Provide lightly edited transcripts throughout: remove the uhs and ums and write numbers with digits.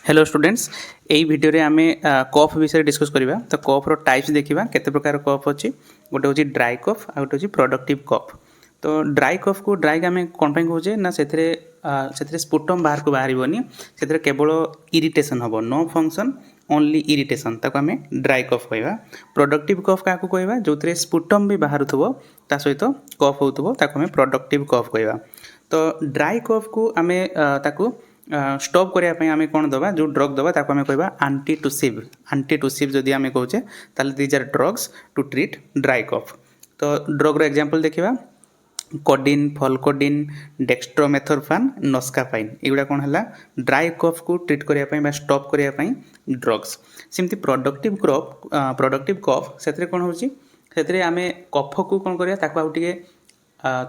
Hello students यही video रे आमे कफ विषय डिस्कस करबा। तो कफ रो टाइप्स देखिबा केते प्रकार कफ अछि। गोटे होची ड्राई कफ आ गोटे होची प्रोडक्टिव कफ। तो ड्राई कफ को ड्राई आमे कोन पे कहूजे ना सेथरे स्पुटम बाहर को बाहरिबोनी, सेथरे केवल इरिटेशन हबो, नो फंक्शन ओनली इरिटेशन, ताको आमे ड्राई कफ कहबा। प्रोडक्टिव कफ काको कहबा जोथरे स्पुटम भी बाहरुथबो ता सहित कफ होउथबो, ताको आमे प्रोडक्टिव कफ कहबा। तो ड्राई कफ को आमे ताको स्टॉप करने आम कौन दबा जो ड्रग दबा ताको आम कहबा आंटीटुसिव जदि आम कहे ताले these are drugs to treat dry cough. तो ड्रग रो एग्जांपल देखिबा कोडिन, फॉलकोडिन, डेक्स्ट्रोमेथोर्फान, नस्काफाइन, एगुड़ा कौन है ड्राई कफ को ट्रीट करने स्टॉप करने ड्रग्स। सेमती प्रोडक्टिव कफ से कौन होती आम कफ को कौन करा ताको आउ टिके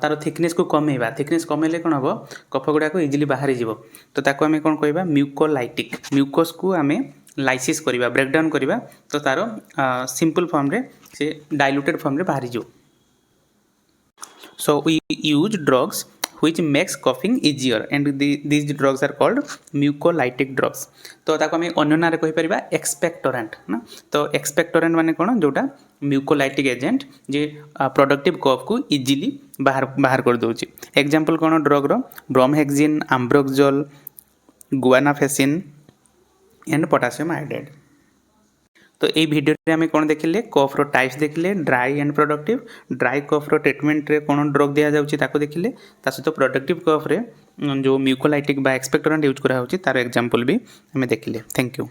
तार थिकनेस को कमेवा, थिकनेस कमेले कौन हम कफ गुड़ाक इजिली बाहरी जीव। तो ताको आम कौन कहबा म्यूकोलाइटिक, म्यूकोस को आम लाइसिस करवा, ब्रेकडाउन करवा, तो तार सिंपल फॉर्म रे से डाइल्यूटेड फॉर्म रे बाहरी जीव। So we use drugs which makes coughing easier and these drugs are called mucolytic drugs. तो ताको हमें अन्य नाम कहि परिबा एक्सपेक्टोरेंट ना। तो एक्सपेक्टोरेंट माने कोन जोटा म्यूकोलाइटिक एजेंट जे प्रोडक्टिव कफ को इजीली बाहर कर दोची। एग्जांपल कोन ड्रग रो bromhexine, ambroxol, guaifenesin and potassium iodide. तो ये भिडियो रे आमे कोन देखिले कफ रो टाइप्स देखिले, dry and productive. Dry cough रो ट्रीटमेंट रे कोन ड्रग दिया जाउची ताको देखिले, ता सहित प्रोडक्टिव कफ रे जो म्यूकोलाइटिक बा एक्सपेक्टोरेंट यूज करा होची तार एग्जांपल भी हमें देखिले। Thank you.